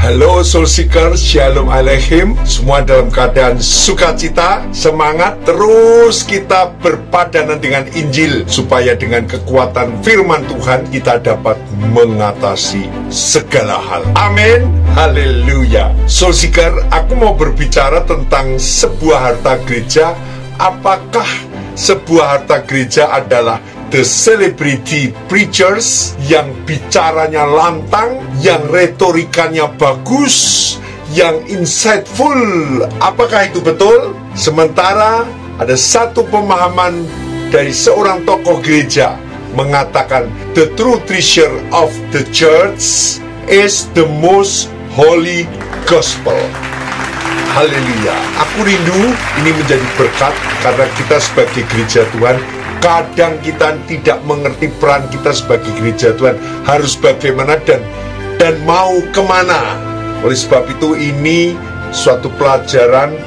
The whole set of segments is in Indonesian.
Halo Soul Seeker, Shalom Aleichem. Semua dalam keadaan sukacita, semangat. Terus kita berpadanan dengan Injil, supaya dengan kekuatan firman Tuhan kita dapat mengatasi segala hal. Amin, haleluya. Soul Seeker, aku mau berbicara tentang sebuah harta gereja. Apakah sebuah harta gereja adalah the celebrity preachers yang bicaranya lantang, yang retorikanya bagus, yang insightful? Apakah itu betul? Sementara ada satu pemahaman dari seorang tokoh gereja mengatakan the true treasure of the church is the most holy gospel. Haleluya. Aku rindu ini menjadi berkat, karena kita sebagai gereja Tuhan kadang kita tidak mengerti peran kita sebagai gereja Tuhan harus bagaimana dan mau kemana. Oleh sebab itu ini suatu pelajaran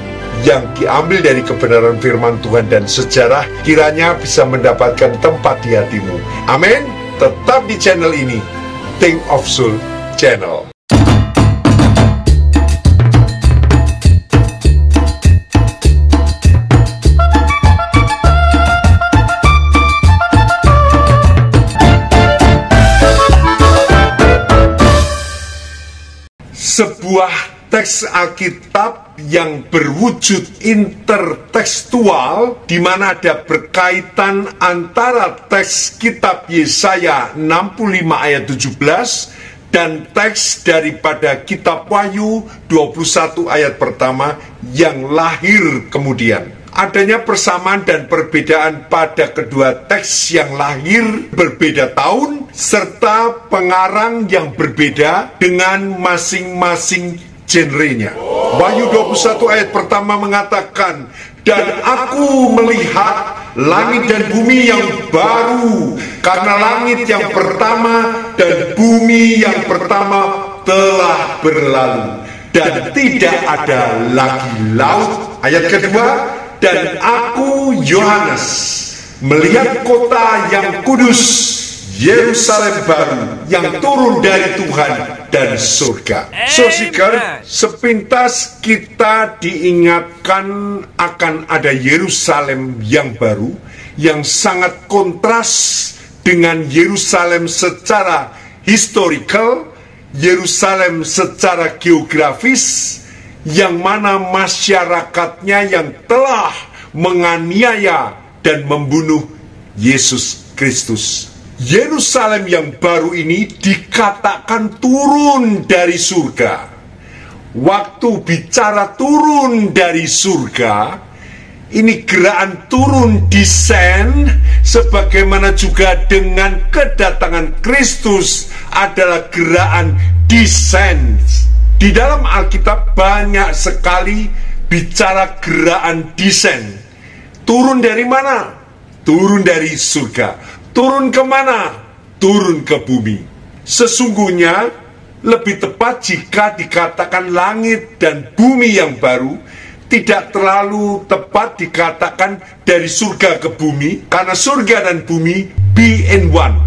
yang diambil dari kebenaran firman Tuhan dan sejarah, kiranya bisa mendapatkan tempat di hatimu. Amin. Tetap di channel ini, Think of Soul Channel. Sebuah teks Alkitab yang berwujud intertekstual, di mana ada berkaitan antara teks kitab Yesaya 65 ayat 17 dan teks daripada kitab Wahyu 21 ayat pertama yang lahir kemudian. Adanya persamaan dan perbedaan pada kedua teks yang lahir berbeda tahun, serta pengarang yang berbeda dengan masing-masing genrenya. Wahyu 21 ayat pertama mengatakan, dan aku melihat langit dan bumi yang baru, karena langit yang pertama dan bumi yang pertama telah berlalu, dan tidak ada lagi laut. Ayat kedua, dan aku Yohanes melihat kota yang kudus, Yerusalem baru, yang turun dari Tuhan dan surga. Soul Seeker, sepintas kita diingatkan akan ada Yerusalem yang baru, yang sangat kontras dengan Yerusalem secara historical, Yerusalem secara geografis, yang mana masyarakatnya yang telah menganiaya dan membunuh Yesus Kristus. Yerusalem yang baru ini dikatakan turun dari surga. Waktu bicara turun dari surga, ini gerakan turun, descend, sebagaimana juga dengan kedatangan Kristus adalah gerakan descend. Di dalam Alkitab banyak sekali bicara gerakan descend. Turun dari mana? Turun dari surga. Turun kemana? Turun ke bumi. Sesungguhnya lebih tepat jika dikatakan langit dan bumi yang baru. Tidak terlalu tepat dikatakan dari surga ke bumi, karena surga dan bumi be in one,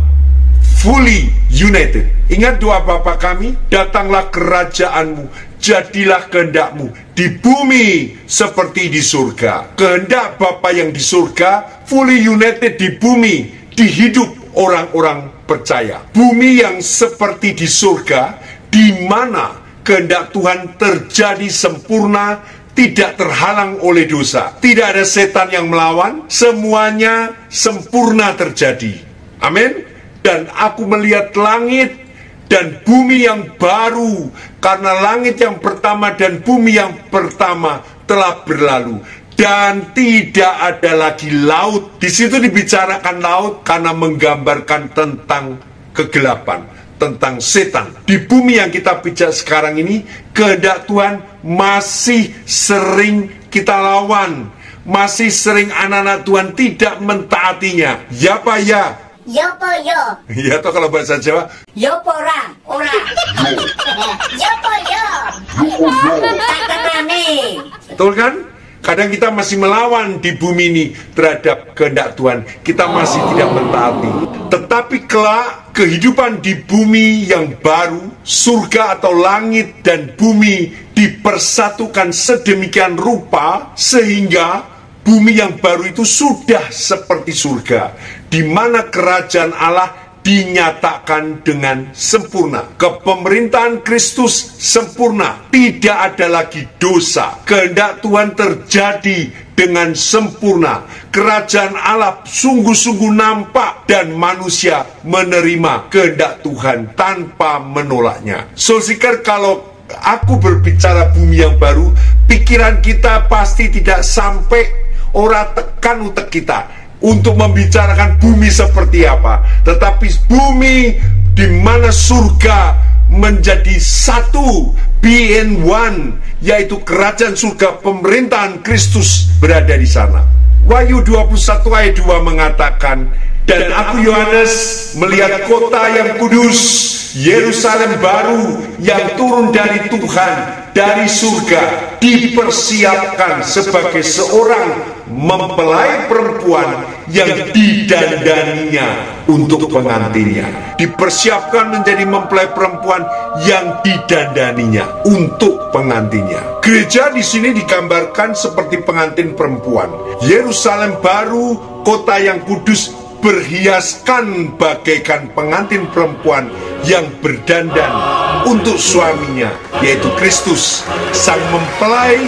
fully united. Ingat doa Bapa kami, datanglah kerajaanmu, jadilah kehendakmu di bumi seperti di surga. Kehendak Bapa yang di surga fully united di bumi, di hidup orang-orang percaya. Bumi yang seperti di surga, di mana kehendak Tuhan terjadi sempurna, tidak terhalang oleh dosa. Tidak ada setan yang melawan, semuanya sempurna terjadi. Amin. Dan aku melihat langit dan bumi yang baru, karena langit yang pertama dan bumi yang pertama telah berlalu, dan tidak ada lagi laut. Di situ dibicarakan laut karena menggambarkan tentang kegelapan, tentang setan. Di bumi yang kita pijak sekarang ini, kehendak Tuhan masih sering kita lawan, masih sering anak-anak Tuhan tidak mentaatinya. Ya Pak ya? Yo po yo. Ya toh kalau bahasa Jawa. Yo pora, ora. Yo po yo. Takanane. Betul kan? Kadang kita masih melawan di bumi ini terhadap kehendak Tuhan. Kita masih tidak mentaati. Tetapi kelak kehidupan di bumi yang baru, surga atau langit dan bumi dipersatukan sedemikian rupa sehingga bumi yang baru itu sudah seperti surga, di mana kerajaan Allah dinyatakan dengan sempurna. Kepemerintahan Kristus sempurna, tidak ada lagi dosa. Kehendak Tuhan terjadi dengan sempurna. Kerajaan Allah sungguh-sungguh nampak dan manusia menerima kehendak Tuhan tanpa menolaknya. Soul Seeker, kalau aku berbicara bumi yang baru, pikiran kita pasti tidak sampai ora tekan utek kita untuk membicarakan bumi seperti apa, tetapi bumi di mana surga menjadi satu, be in one, yaitu kerajaan surga, pemerintahan Kristus berada di sana. Wahyu 21 ayat 2 mengatakan, dan aku Yohanes melihat kota yang kudus, Yerusalem baru yang turun dari Tuhan, dari surga, dipersiapkan sebagai seorang mempelai perempuan yang didandaninya untuk pengantinnya. Dipersiapkan menjadi mempelai perempuan yang didandaninya untuk pengantinnya. Gereja di sini digambarkan seperti pengantin perempuan. Yerusalem baru, kota yang kudus, berhiaskan bagaikan pengantin perempuan yang berdandan untuk suaminya, yaitu Kristus, sang mempelai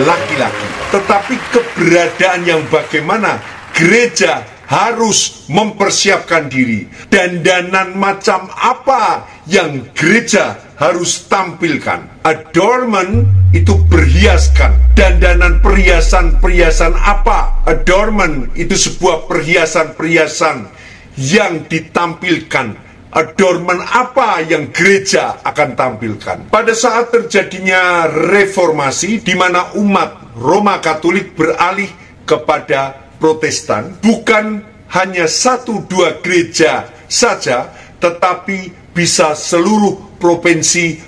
laki-laki. Tetapi keberadaan yang bagaimana gereja harus mempersiapkan diri. Dandanan macam apa yang gereja harus tampilkan? Adornment itu berhiaskan. Dandanan perhiasan-perhiasan apa? Adornment itu sebuah perhiasan-perhiasan yang ditampilkan. Adornment apa yang gereja akan tampilkan? Pada saat terjadinya reformasi, di mana umat Roma Katolik beralih kepada Protestan, bukan hanya 1-2 gereja saja, tetapi bisa seluruh provinsi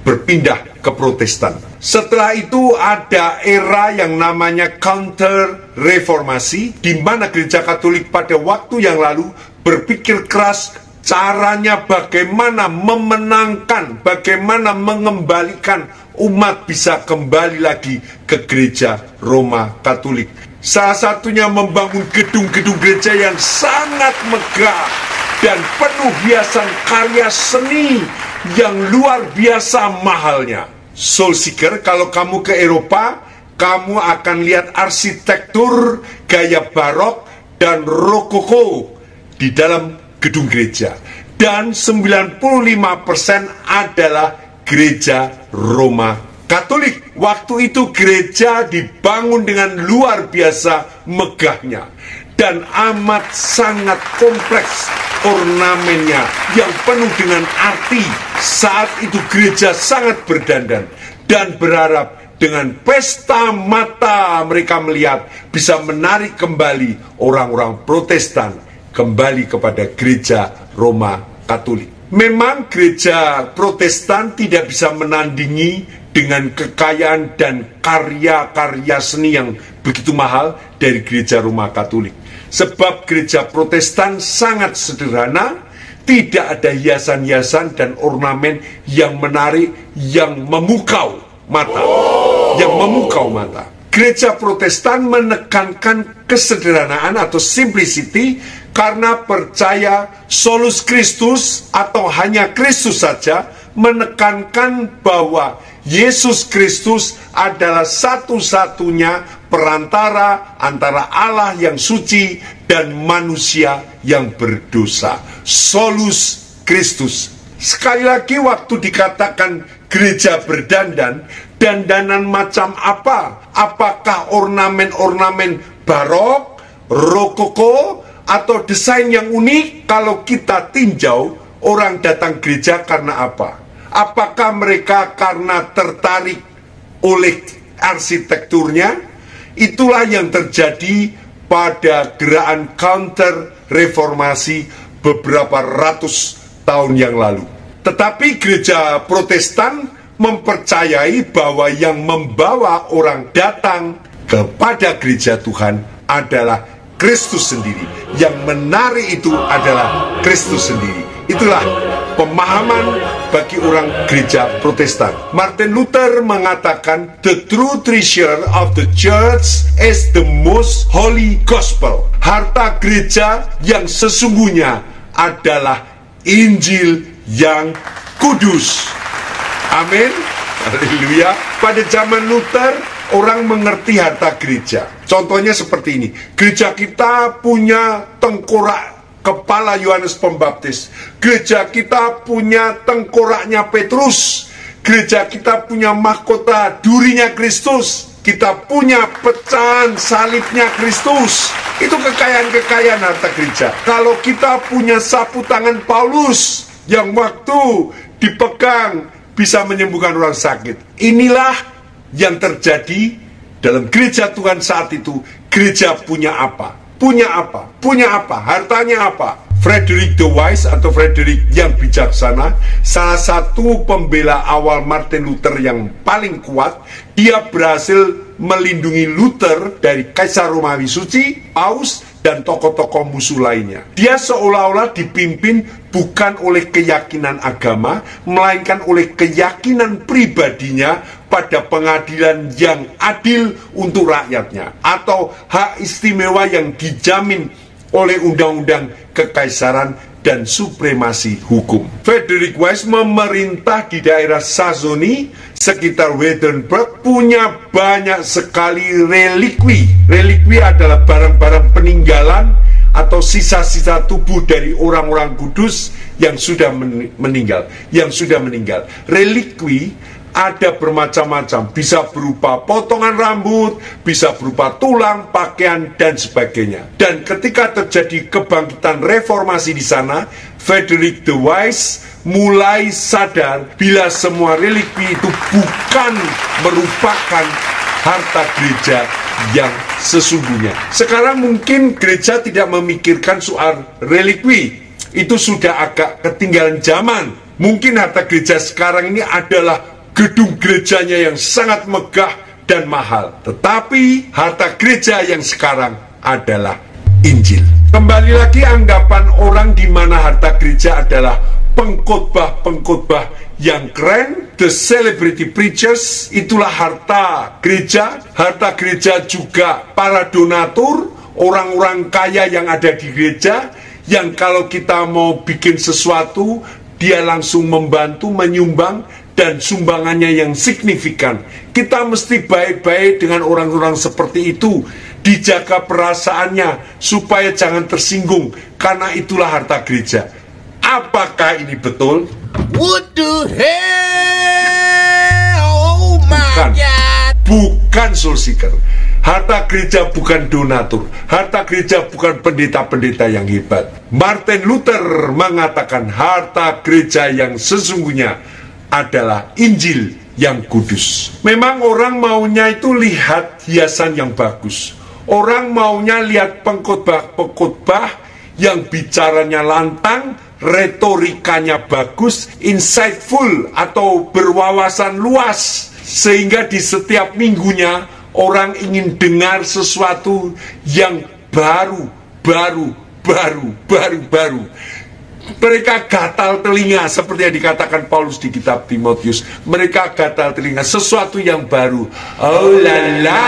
berpindah ke Protestan. Setelah itu ada era yang namanya Counter Reformasi, di mana gereja Katolik pada waktu yang lalu berpikir keras caranya bagaimana memenangkan, bagaimana mengembalikan umat bisa kembali lagi ke gereja Roma Katolik. Salah satunya membangun gedung-gedung gereja yang sangat megah dan penuh hiasan karya seni yang luar biasa mahalnya. Soul Seeker, kalau kamu ke Eropa, kamu akan lihat arsitektur gaya barok dan rokoko di dalam gedung gereja. Dan 95% adalah gereja Roma Katolik. Waktu itu gereja dibangun dengan luar biasa megahnya dan amat sangat kompleks ornamennya yang penuh dengan arti. Saat itu gereja sangat berdandan dan berharap dengan pesta mata mereka melihat bisa menarik kembali orang-orang Protestan kembali kepada gereja Roma Katolik. Memang gereja Protestan tidak bisa menandingi dengan kekayaan dan karya-karya seni yang begitu mahal dari gereja Roma Katolik. Sebab gereja Protestan sangat sederhana, tidak ada hiasan-hiasan dan ornamen yang menarik, yang memukau mata. Gereja Protestan menekankan kesederhanaan atau simplicity karena percaya solus Kristus atau hanya Kristus saja, menekankan bahwa Yesus Kristus adalah satu-satunya perantara antara Allah yang suci dan manusia yang berdosa. Solus Kristus. Sekali lagi, waktu dikatakan gereja berdandan, dandanan macam apa? Apakah ornamen-ornamen barok, rokoko, atau desain yang unik? Kalau kita tinjau, orang datang gereja karena apa? Apakah mereka karena tertarik oleh arsitekturnya? Itulah yang terjadi pada gerakan counter reformasi beberapa ratus tahun yang lalu. Tetapi gereja Protestan mempercayai bahwa yang membawa orang datang kepada gereja Tuhan adalah Kristus sendiri. Yang menarik itu adalah Kristus sendiri. Itulah pemahaman bagi orang gereja Protestan. Martin Luther mengatakan, the true treasure of the church is the most holy gospel. Harta gereja yang sesungguhnya adalah Injil yang kudus. Amin. Haleluya. Pada zaman Luther, orang mengerti harta gereja. Contohnya seperti ini. Gereja kita punya tengkorak kepala Yohanes Pembaptis. Gereja kita punya tengkoraknya Petrus. Gereja kita punya mahkota durinya Kristus. Kita punya pecahan salibnya Kristus. Itu kekayaan-kekayaan harta gereja. Kalau kita punya sapu tangan Paulus yang waktu dipegang bisa menyembuhkan orang sakit. Inilah yang terjadi dalam gereja Tuhan saat itu. Gereja punya apa? Punya apa? Punya apa? Hartanya apa? Frederick the Wise atau Frederick yang bijaksana, salah satu pembela awal Martin Luther yang paling kuat. Dia berhasil melindungi Luther dari Kaisar Romawi Suci, Paus, dan tokoh-tokoh musuh lainnya. Dia seolah-olah dipimpin bukan oleh keyakinan agama, melainkan oleh keyakinan pribadinya pada pengadilan yang adil untuk rakyatnya, atau hak istimewa yang dijamin oleh undang-undang kekaisaran dan supremasi hukum. Frederick Wise memerintah di daerah Saxony sekitar Wittenberg, punya banyak sekali relikwi. Relikwi adalah barang-barang peninggalan atau sisa-sisa tubuh dari orang-orang kudus yang sudah meninggal. Relikwi ada bermacam-macam, bisa berupa potongan rambut, bisa berupa tulang, pakaian, dan sebagainya. Dan ketika terjadi kebangkitan reformasi di sana, Frederick the Wise mulai sadar bila semua relikwi itu bukan merupakan harta gereja yang sesungguhnya. Sekarang mungkin gereja tidak memikirkan soal relikwi, itu sudah agak ketinggalan zaman. Mungkin harta gereja sekarang ini adalah gedung gerejanya yang sangat megah dan mahal. Tetapi harta gereja yang sekarang adalah Injil. Kembali lagi anggapan orang di mana harta gereja adalah pengkhotbah-pengkhotbah yang keren, the celebrity preachers, itulah harta gereja. Harta gereja juga para donatur, orang-orang kaya yang ada di gereja, yang kalau kita mau bikin sesuatu, dia langsung membantu, menyumbang, dan sumbangannya yang signifikan. Kita mesti baik-baik dengan orang-orang seperti itu, dijaga perasaannya supaya jangan tersinggung, karena itulah harta gereja. Apakah ini betul? What the hell? Oh my God. Bukan Soul Seeker. Harta gereja bukan donatur. Harta gereja bukan pendeta-pendeta yang hebat. Martin Luther mengatakan harta gereja yang sesungguhnya adalah Injil yang kudus. Memang orang maunya itu lihat hiasan yang bagus. Orang maunya lihat pengkhotbah-pengkhotbah yang bicaranya lantang, retorikanya bagus, insightful atau berwawasan luas, sehingga di setiap minggunya orang ingin dengar sesuatu yang baru. Mereka gatal telinga, seperti yang dikatakan Paulus di kitab Timotius. Mereka gatal telinga, sesuatu yang baru. Oh lala.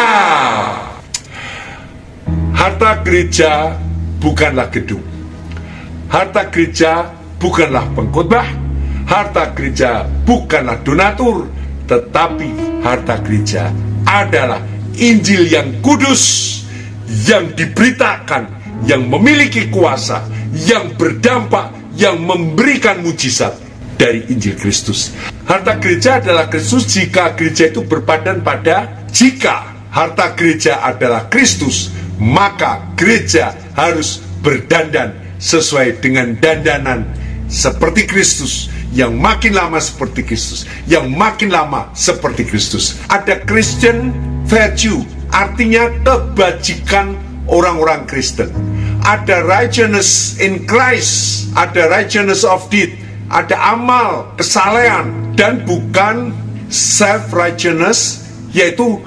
Harta gereja bukanlah gedung. Harta gereja bukanlah pengkhotbah. Harta gereja bukanlah donatur. Tetapi harta gereja adalah Injil yang kudus, yang diberitakan, yang memiliki kuasa, yang berdampak, yang memberikan mujizat dari Injil Kristus. Harta gereja adalah Kristus jika gereja itu berpadan pada, jika harta gereja adalah Kristus, maka gereja harus berdandan sesuai dengan dandanan seperti Kristus, yang makin lama seperti Kristus, yang makin lama seperti Kristus. Ada Christian virtue, artinya kebajikan orang-orang Kristen. Ada righteousness in Christ, ada righteousness of deed, ada amal, kesalehan, dan bukan self-righteousness, yaitu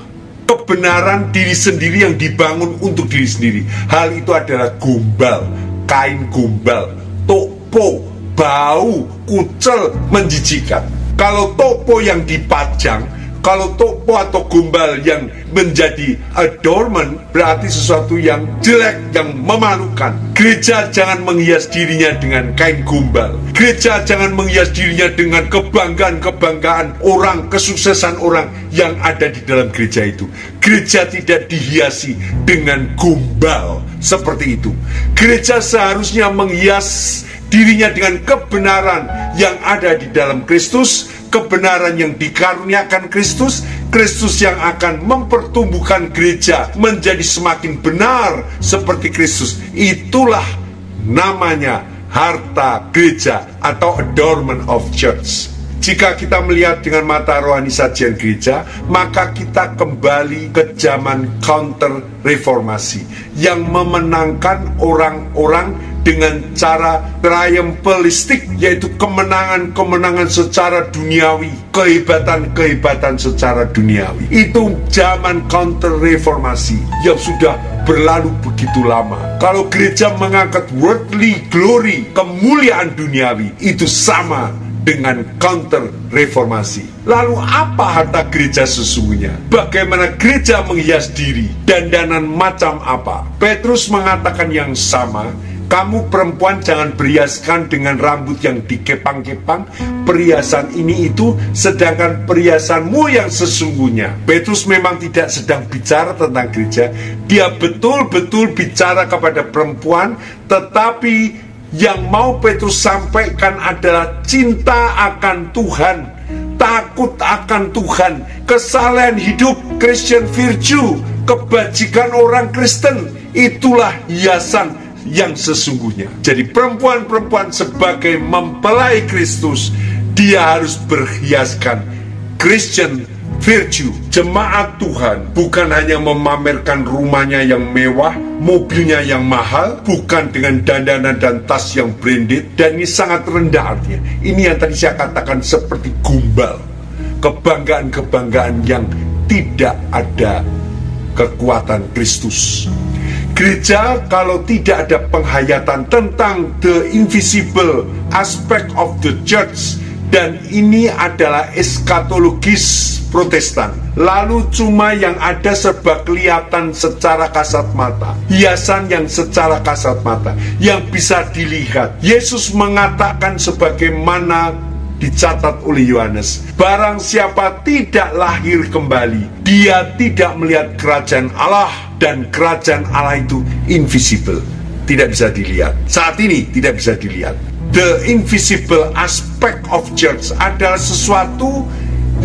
kebenaran diri sendiri yang dibangun untuk diri sendiri. Hal itu adalah gombal, kain gombal, topo, bau, kucel, menjijikan. Kalau topo yang dipajang, kalau topo atau gombal yang menjadi adornment, berarti sesuatu yang jelek, yang memalukan. Gereja jangan menghias dirinya dengan kain gombal. Gereja jangan menghias dirinya dengan kebanggaan-kebanggaan orang, kesuksesan orang yang ada di dalam gereja itu. Gereja tidak dihiasi dengan gombal seperti itu. Gereja seharusnya menghias dirinya dengan kebenaran yang ada di dalam Kristus, kebenaran yang dikaruniakan Kristus, Kristus yang akan mempertumbuhkan gereja menjadi semakin benar seperti Kristus. Itulah namanya harta gereja atau adornment of church. Jika kita melihat dengan mata rohani sajian gereja, maka kita kembali ke zaman counter reformasi yang memenangkan orang-orang dengan cara triumphalistik, yaitu kemenangan-kemenangan secara duniawi, kehebatan-kehebatan secara duniawi. Itu zaman counter reformasi yang sudah berlalu begitu lama. Kalau gereja mengangkat worldly glory, kemuliaan duniawi, itu sama dengan counter reformasi. Lalu apa harta gereja sesungguhnya? Bagaimana gereja menghias diri? Dandanan macam apa? Petrus mengatakan yang sama. Kamu perempuan jangan berhiaskan dengan rambut yang dikepang-kepang, perhiasan ini itu, sedangkan perhiasanmu yang sesungguhnya. Petrus memang tidak sedang bicara tentang gereja. Dia betul-betul bicara kepada perempuan, tetapi yang mau Petrus sampaikan adalah cinta akan Tuhan, takut akan Tuhan, kesalehan hidup, Christian virtue, kebajikan orang Kristen. Itulah hiasan yang sesungguhnya. Jadi perempuan-perempuan sebagai mempelai Kristus, dia harus berhiaskan Christian virtue. Jemaat Tuhan bukan hanya memamerkan rumahnya yang mewah, mobilnya yang mahal, bukan dengan dandanan dan tas yang branded, dan ini sangat rendah artinya. Ini yang tadi saya katakan seperti gombal, kebanggaan-kebanggaan yang tidak ada kekuatan Kristus. Gereja kalau tidak ada penghayatan tentang the invisible aspect of the church, dan ini adalah eskatologis Protestan, lalu cuma yang ada serba kelihatan secara kasat mata, hiasan yang secara kasat mata yang bisa dilihat. Yesus mengatakan sebagaimana dicatat oleh Yohanes, barang siapa tidak lahir kembali, dia tidak melihat kerajaan Allah. Dan kerajaan Allah itu invisible, tidak bisa dilihat. Saat ini tidak bisa dilihat. The invisible aspect of church adalah sesuatu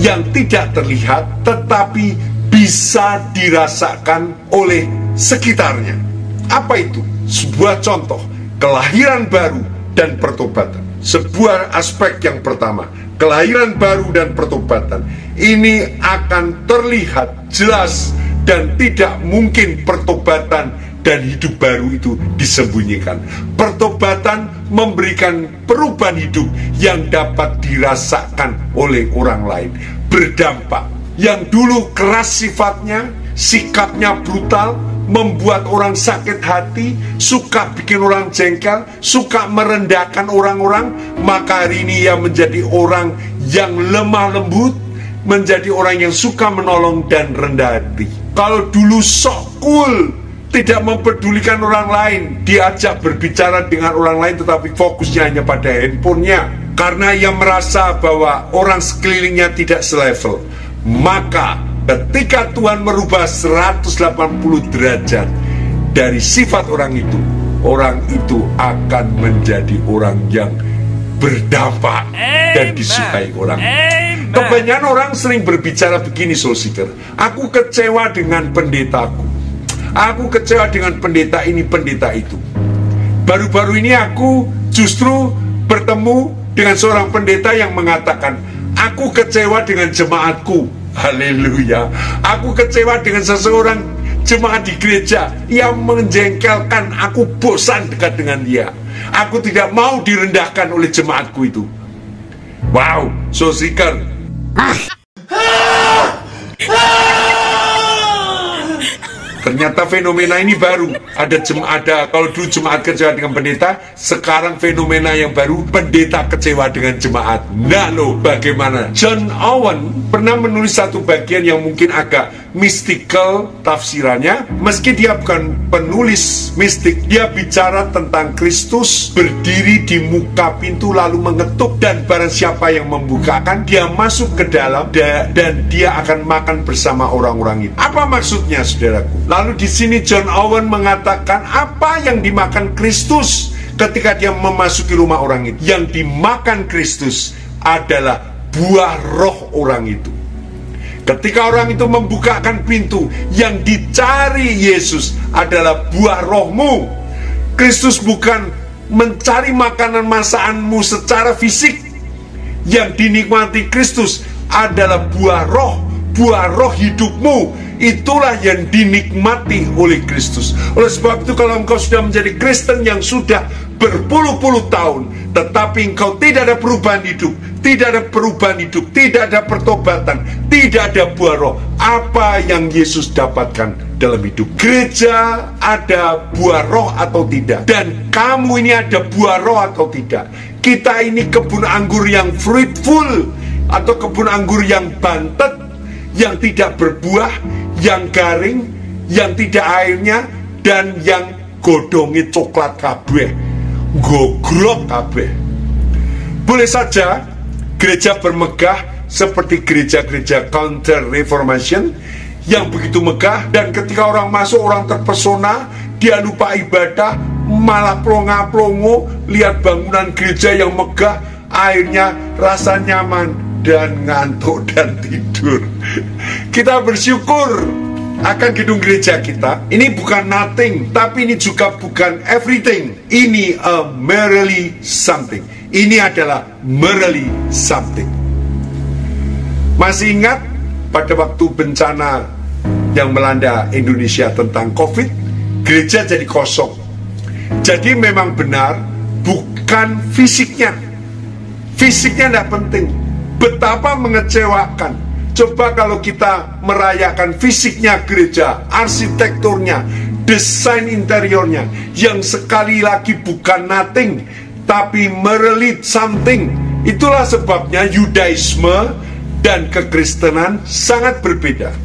yang tidak terlihat, tetapi bisa dirasakan oleh sekitarnya. Apa itu? Sebuah contoh, kelahiran baru dan pertobatan. Sebuah aspek yang pertama, kelahiran baru dan pertobatan. Ini akan terlihat jelas, dan tidak mungkin pertobatan dan hidup baru itu disembunyikan. Pertobatan memberikan perubahan hidup yang dapat dirasakan oleh orang lain, berdampak. Yang dulu keras sifatnya, sikapnya brutal, membuat orang sakit hati, suka bikin orang jengkel, suka merendahkan orang-orang, maka hari ini ia menjadi orang yang lemah lembut, menjadi orang yang suka menolong dan rendah hati. Kalau dulu sok cool, tidak mempedulikan orang lain, diajak berbicara dengan orang lain tetapi fokusnya hanya pada handphonenya, karena ia merasa bahwa orang sekelilingnya tidak selevel. Maka ketika Tuhan merubah 180 derajat dari sifat orang itu akan menjadi orang yang berdampak dan disukai orang. Kebanyakan orang sering berbicara begini, Soul Seeker. Aku kecewa dengan pendetaku, aku kecewa dengan pendeta ini, pendeta itu. Baru-baru ini aku justru bertemu dengan seorang pendeta yang mengatakan, aku kecewa dengan jemaatku. Haleluya. Aku kecewa dengan seseorang jemaat di gereja yang menjengkelkan. Aku bosan dekat dengan dia. Aku tidak mau direndahkan oleh jemaatku itu. Wow, Soul Seeker. Ternyata fenomena ini baru. Ada kalau dulu jemaat kecewa dengan pendeta, sekarang fenomena yang baru, pendeta kecewa dengan jemaat. Nah loh, bagaimana? John Owen pernah menulis satu bagian yang mungkin agak mystical tafsirannya. Meski dia bukan penulis mistik, dia bicara tentang Kristus berdiri di muka pintu lalu mengetuk, dan barang siapa yang membukakan, dia masuk ke dalam dan dia akan makan bersama orang-orang itu. Apa maksudnya, saudaraku? Lalu di sini John Owen mengatakan apa yang dimakan Kristus ketika dia memasuki rumah orang itu. Yang dimakan Kristus adalah buah roh orang itu. Ketika orang itu membukakan pintu, yang dicari Yesus adalah buah rohmu. Kristus bukan mencari makanan masakanmu secara fisik. Yang dinikmati Kristus adalah buah roh hidupmu. Itulah yang dinikmati oleh Kristus. Oleh sebab itu, kalau engkau sudah menjadi Kristen yang sudah berpuluh-puluh tahun, tetapi engkau tidak ada perubahan hidup, tidak ada pertobatan, tidak ada buah roh, apa yang Yesus dapatkan dalam hidup? Gereja ada buah roh atau tidak? Dan kamu ini ada buah roh atau tidak? Kita ini kebun anggur yang fruitful atau kebun anggur yang bantet, yang tidak berbuah, yang garing, yang tidak airnya, dan yang godongi coklat kabeh, gogrok kabeh. Boleh saja gereja bermegah seperti gereja-gereja Counter Reformation yang begitu megah, dan ketika orang masuk, orang terpesona, dia lupa ibadah, malah plonga-plongo, lihat bangunan gereja yang megah, airnya rasa nyaman, dan ngantuk dan tidur. Kita bersyukur akan gedung gereja kita. Ini bukan nothing, tapi ini juga bukan everything. Ini a merely something. Ini adalah merely something. Masih ingat pada waktu bencana yang melanda Indonesia tentang COVID, gereja jadi kosong. Jadi memang benar, bukan fisiknya. Fisiknya tidak penting. Betapa mengecewakan. Coba kalau kita merayakan fisiknya gereja, arsitekturnya, desain interiornya, yang sekali lagi bukan nothing, tapi merely something. Itulah sebabnya Yudaisme dan kekristenan sangat berbeda.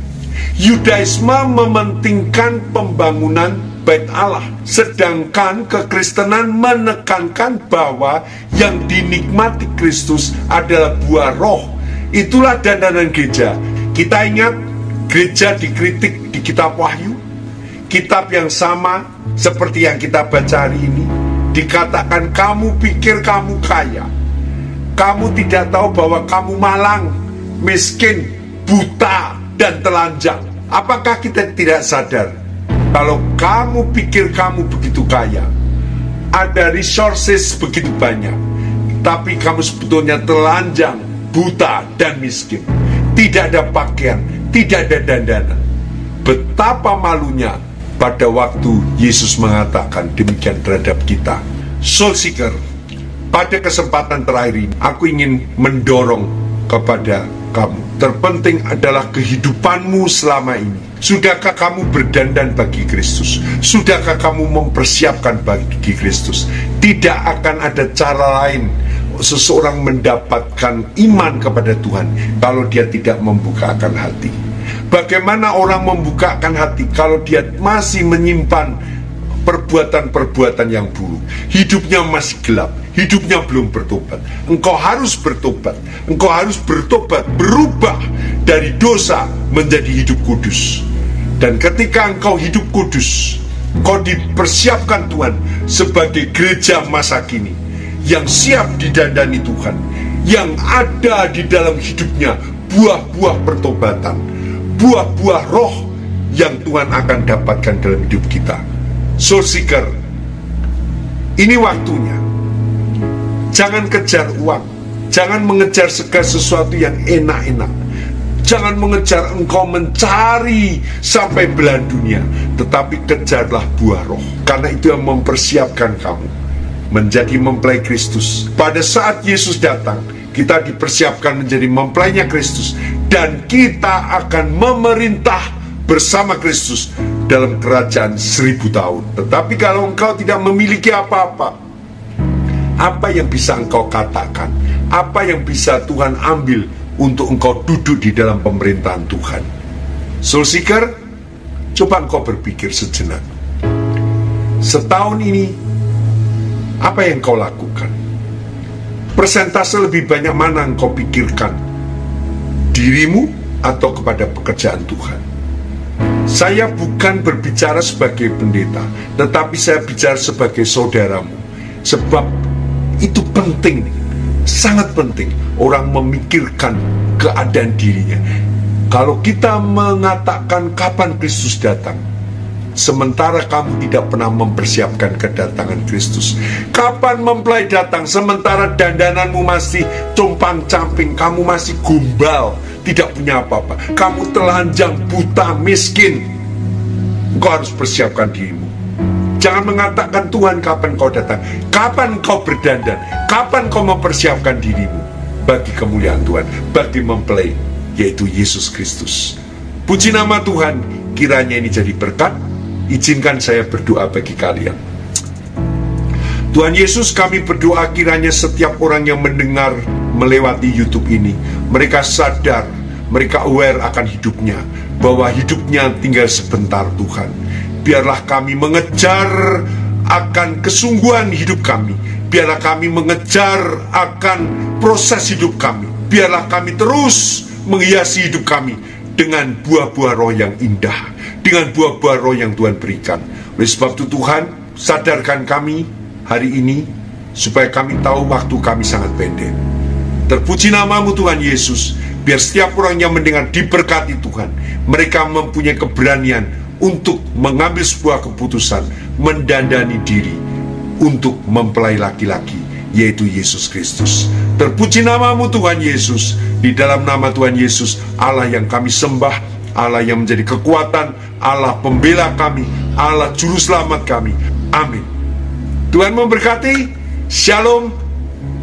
Yudaisme mementingkan pembangunan Bait Allah, sedangkan kekristenan menekankan bahwa yang dinikmati Kristus adalah buah roh. Itulah dandanan gereja. Kita ingat, gereja dikritik di kitab Wahyu, kitab yang sama seperti yang kita baca hari ini. Dikatakan, kamu pikir kamu kaya, kamu tidak tahu bahwa kamu malang, miskin, buta, dan telanjang. Apakah kita tidak sadar kalau kamu pikir kamu begitu kaya, ada resources begitu banyak, tapi kamu sebetulnya telanjang, buta, dan miskin. Tidak ada pakaian, tidak ada dandanan. Betapa malunya pada waktu Yesus mengatakan demikian terhadap kita. Soul Seeker, pada kesempatan terakhir ini, aku ingin mendorong kepada kamu. Terpenting adalah kehidupanmu selama ini. Sudahkah kamu berdandan bagi Kristus? Sudahkah kamu mempersiapkan bagi Kristus? Tidak akan ada cara lain seseorang mendapatkan iman kepada Tuhan kalau dia tidak membukakan hati. Bagaimana orang membukakan hati kalau dia masih menyimpan perbuatan-perbuatan yang buruk? Hidupnya masih gelap, hidupnya belum bertobat. Engkau harus bertobat. Engkau harus bertobat, berubah dari dosa menjadi hidup kudus. Dan ketika engkau hidup kudus, engkau dipersiapkan Tuhan sebagai gereja masa kini yang siap didandani Tuhan, yang ada di dalam hidupnya buah-buah pertobatan, buah-buah roh yang Tuhan akan dapatkan dalam hidup kita. Soul Seeker, ini waktunya. Jangan kejar uang, jangan mengejar segala sesuatu yang enak-enak. Jangan mengejar engkau mencari sampai belahan dunia, tetapi kejarlah buah roh, karena itu yang mempersiapkan kamu menjadi mempelai Kristus. Pada saat Yesus datang, kita dipersiapkan menjadi mempelainya Kristus, dan kita akan memerintah bersama Kristus dalam kerajaan 1000 tahun. Tetapi kalau engkau tidak memiliki apa-apa, apa yang bisa engkau katakan? Apa yang bisa Tuhan ambil untuk engkau duduk di dalam pemerintahan Tuhan? Soul Seeker, coba engkau berpikir sejenak. Setahun ini, apa yang engkau lakukan? Persentase lebih banyak mana engkau pikirkan? Dirimu atau kepada pekerjaan Tuhan? Saya bukan berbicara sebagai pendeta, tetapi saya bicara sebagai saudaramu. Sebab itu penting, sangat penting orang memikirkan keadaan dirinya. Kalau kita mengatakan kapan Kristus datang, sementara kamu tidak pernah mempersiapkan kedatangan Kristus. Kapan mempelai datang sementara dandananmu masih compang-camping, kamu masih gombal, tidak punya apa-apa, kamu telanjang, buta, miskin. Engkau harus persiapkan dirimu. Jangan mengatakan Tuhan kapan kau datang, kapan kau berdandan, kapan kau mempersiapkan dirimu bagi kemuliaan Tuhan, bagi mempelai, yaitu Yesus Kristus. Puji nama Tuhan, kiranya ini jadi berkat. Izinkan saya berdoa bagi kalian. Tuhan Yesus, kami berdoa kiranya setiap orang yang mendengar melewati YouTube ini, mereka sadar, mereka aware akan hidupnya, bahwa hidupnya tinggal sebentar. Tuhan, biarlah kami mengejar akan kesungguhan hidup kami. Biarlah kami mengejar akan proses hidup kami. Biarlah kami terus menghiasi hidup kami dengan buah-buah roh yang indah, dengan buah-buah roh yang Tuhan berikan. Oleh sebab itu Tuhan, sadarkan kami hari ini, supaya kami tahu waktu kami sangat pendek. Terpuji namamu Tuhan Yesus. Biar setiap orang yang mendengar diberkati Tuhan. Mereka mempunyai keberanian untuk mengambil sebuah keputusan, mendandani diri untuk mempelai laki-laki, yaitu Yesus Kristus. Terpuji namamu Tuhan Yesus. Di dalam nama Tuhan Yesus, Allah yang kami sembah, Allah yang menjadi kekuatan, Allah pembela kami, Allah juru selamat kami. Amin. Tuhan memberkati. Shalom.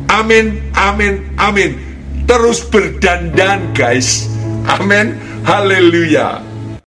Amin, amin, amin. Terus berdandan guys. Amin. Haleluya.